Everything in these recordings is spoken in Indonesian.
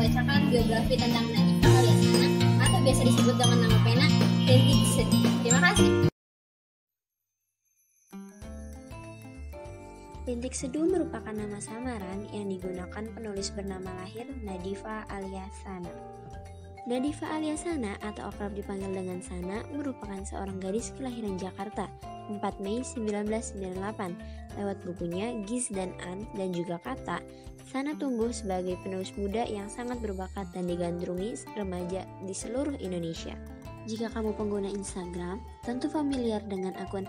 membacakan biografi tentang Nadifa Alyasana atau biasa disebut dengan nama pena Rintik Seduh. Terima kasih. Rintik Seduh merupakan nama samaran yang digunakan penulis bernama lahir Nadifa Alyasana. Nadifa Alyasana atau akrab dipanggil dengan Sana merupakan seorang gadis kelahiran Jakarta 4 Mei 1998. Lewat bukunya Gis dan An dan juga Kata, Sana tumbuh sebagai penulis muda yang sangat berbakat dan digandrungi remaja di seluruh Indonesia. Jika kamu pengguna Instagram, tentu familiar dengan akun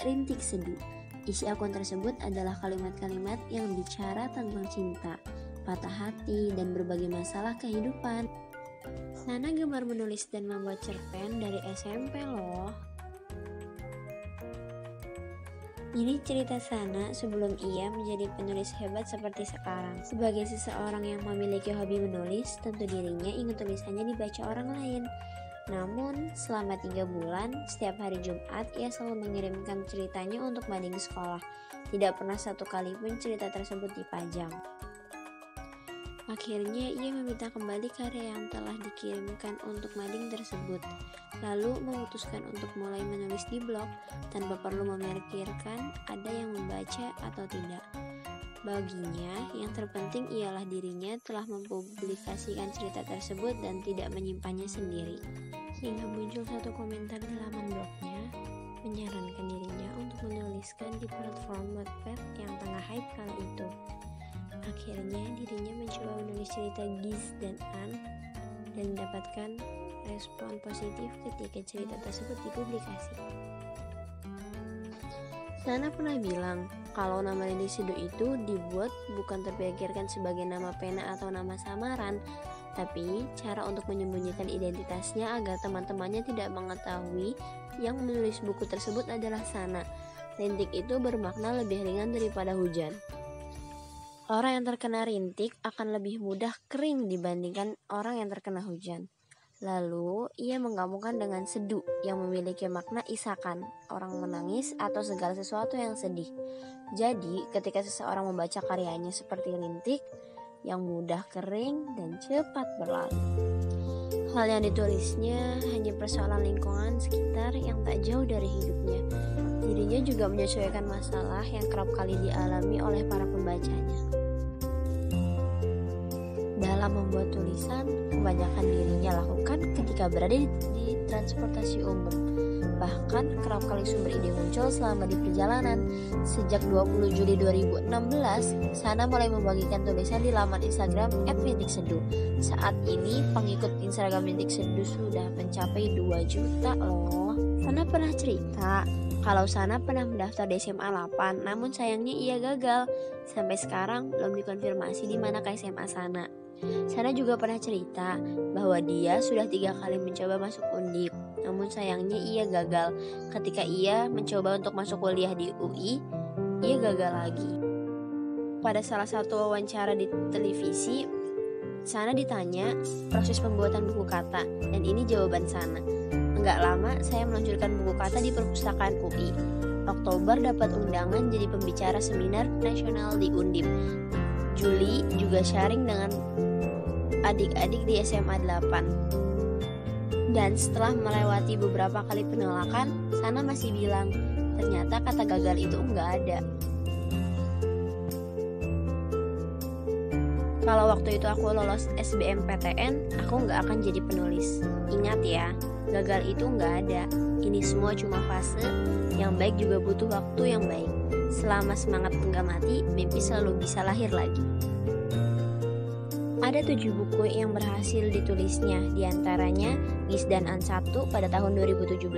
@rintikseduh. Isi akun tersebut adalah kalimat-kalimat yang bicara tentang cinta, patah hati, dan berbagai masalah kehidupan. Sana gemar menulis dan membuat cerpen dari SMP loh. Ini cerita Sana sebelum ia menjadi penulis hebat seperti sekarang. Sebagai seseorang yang memiliki hobi menulis, tentu dirinya ingin tulisannya dibaca orang lain. Namun, selama 3 bulan, setiap hari Jumat, ia selalu mengirimkan ceritanya untuk mading sekolah. Tidak pernah satu kali pun cerita tersebut dipajang. Akhirnya, ia meminta kembali karya yang telah dikirimkan untuk mading tersebut. Lalu, memutuskan untuk mulai menulis di blog, tanpa perlu memikirkan ada yang membaca atau tidak. Baginya, yang terpenting ialah dirinya telah mempublikasikan cerita tersebut dan tidak menyimpannya sendiri. Hingga muncul satu komentar di laman blognya, menyarankan dirinya untuk menuliskan di platform Wattpad yang tengah hype kala itu. Akhirnya, dirinya mencoba menulis cerita Gis dan An dan mendapatkan respon positif ketika cerita tersebut dipublikasi. Sana pernah bilang, kalau nama Rintik Seduh itu dibuat bukan terpikirkan sebagai nama pena atau nama samaran, tapi cara untuk menyembunyikan identitasnya agar teman-temannya tidak mengetahui yang menulis buku tersebut adalah Sana. Rintik itu bermakna lebih ringan daripada hujan. Orang yang terkena rintik akan lebih mudah kering dibandingkan orang yang terkena hujan. Lalu, ia menggabungkan dengan seduh yang memiliki makna isakan, orang menangis atau segala sesuatu yang sedih. Jadi, ketika seseorang membaca karyanya seperti rintik, yang mudah kering dan cepat berlalu. Hal yang ditulisnya hanya persoalan lingkungan sekitar yang tak jauh dari hidupnya. Dirinya juga menyesuaikan masalah yang kerap kali dialami oleh para pembacanya. Dalam membuat tulisan, kebanyakan dirinya lakukan ketika berada di transportasi umum. Bahkan kerap kali sumber ide muncul selama di perjalanan. Sejak 20 Juli 2016, Sana mulai membagikan tulisan di laman Instagram @rintikseduh. Saat ini pengikut Instagram Rintik Seduh sudah mencapai 2 juta loh. Sana pernah cerita kalau Sana pernah mendaftar di SMA 8, namun sayangnya ia gagal. Sampai sekarang belum dikonfirmasi di mana ke SMA Sana. Sana juga pernah cerita bahwa dia sudah 3 kali mencoba masuk Undip, namun sayangnya ia gagal. Ketika ia mencoba untuk masuk kuliah di UI, ia gagal lagi. Pada salah satu wawancara di televisi, Sana ditanya proses pembuatan buku kata, dan ini jawaban Sana. Enggak lama saya meluncurkan buku kata di perpustakaan UI. Oktober dapat undangan jadi pembicara seminar nasional di Undip. Juli juga sharing dengan adik-adik di SMA 8. Dan setelah melewati beberapa kali penolakan, Sana masih bilang, ternyata kata gagal itu enggak ada. Kalau waktu itu aku lolos SBMPTN, aku enggak akan jadi penulis. Ingat ya, gagal itu enggak ada. Ini semua cuma fase, yang baik juga butuh waktu yang baik. Selama semangat enggak mati, mimpi selalu bisa lahir lagi. Ada 7 buku yang berhasil ditulisnya, diantaranya Gis dan An 1 pada tahun 2017,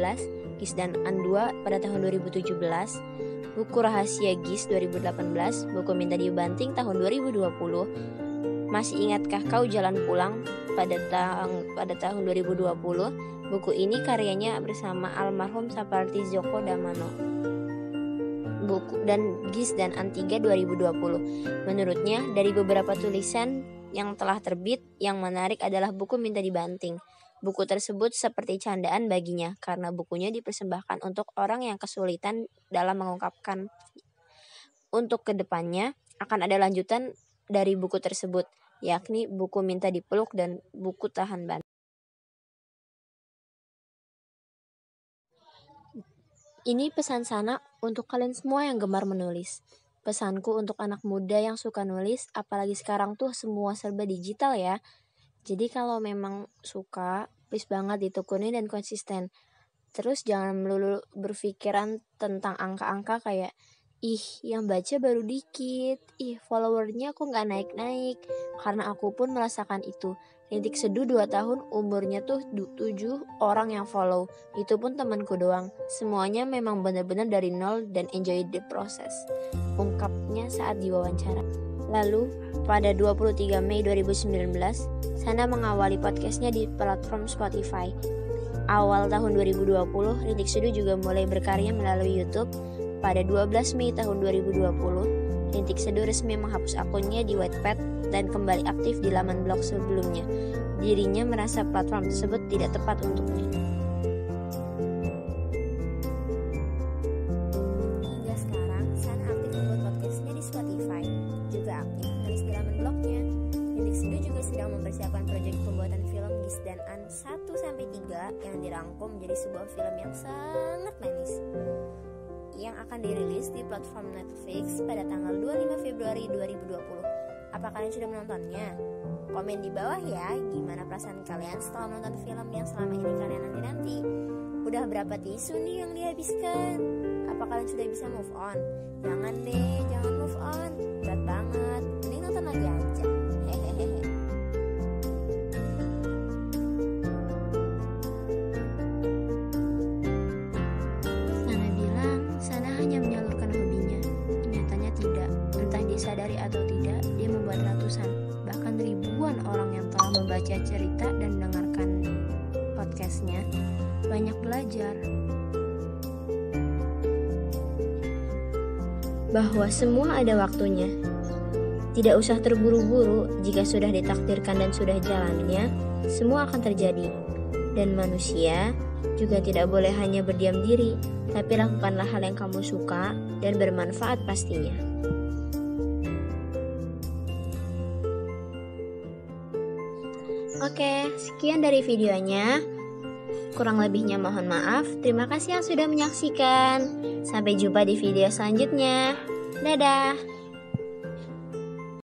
Gis dan An 2 pada tahun 2017, buku Rahasia Gis 2018, buku Minta Dibanting tahun 2020, Masih Ingatkah Kau Jalan Pulang pada tahun 2020. Buku ini karyanya bersama almarhum Sapardi Djoko Damono. Buku dan Gis dan An 3 2020. Menurutnya, dari beberapa tulisan yang telah terbit, yang menarik adalah buku Minta Dibanting. Buku tersebut seperti candaan baginya karena bukunya dipersembahkan untuk orang yang kesulitan dalam mengungkapkan. Untuk kedepannya akan ada lanjutan dari buku tersebut. yakni buku Minta Dipeluk dan buku Tahan Banting. Ini pesan Sana untuk kalian semua yang gemar menulis. Pesanku untuk anak muda yang suka nulis, apalagi sekarang tuh semua serba digital ya. Jadi kalau memang suka, please banget ditekunin dan konsisten. Terus jangan melulu berpikiran tentang angka-angka kayak, ih yang baca baru dikit, ih followernya kok gak naik-naik. Karena aku pun merasakan itu. Rintik Seduh 2 tahun umurnya tuh 7 orang yang follow. Itu pun temanku doang. Semuanya memang benar-benar dari nol dan enjoy the process, ungkapnya saat diwawancara. Lalu pada 23 Mei 2019, Sana mengawali podcastnya di platform Spotify. Awal tahun 2020, Rintik Seduh juga mulai berkarya melalui YouTube. Pada 12 Mei tahun 2020, Rintik Seduh resmi menghapus akunnya di Wattpad dan kembali aktif di laman blog sebelumnya. Dirinya merasa platform tersebut tidak tepat untuknya. Hingga sekarang, Sana aktif membuat podcastnya di Spotify, juga aktif menulis di laman blognya. Rintik Seduh juga sedang mempersiapkan proyek pembuatan film Gis dan An 1-3 yang dirangkum menjadi sebuah film yang sangat manis, yang akan dirilis di platform Netflix pada tanggal 25 Februari 2020. Apa kalian sudah menontonnya? Komen di bawah ya, gimana perasaan kalian setelah menonton film yang selama ini kalian nanti-nanti. Udah berapa tisu nih yang dihabiskan? Apa kalian sudah bisa move on? Jangan deh, jangan move on, berat banget. Mending nonton lagi aja. Hehehe. Sana bilang, Sana hanya menyalurkan hobinya. Nyatanya tidak. Entah disadari atau tidak, dia membuat ratusan, bahkan ribuan orang yang telah membaca cerita dan mendengarkan podcastnya banyak belajar bahwa semua ada waktunya. Tidak usah terburu-buru. Jika sudah ditakdirkan dan sudah jalannya, semua akan terjadi. Dan manusia juga tidak boleh hanya berdiam diri, tapi lakukanlah hal yang kamu suka dan bermanfaat pastinya. Oke, sekian dari videonya. Kurang lebihnya mohon maaf. Terima kasih yang sudah menyaksikan. Sampai jumpa di video selanjutnya. Dadah.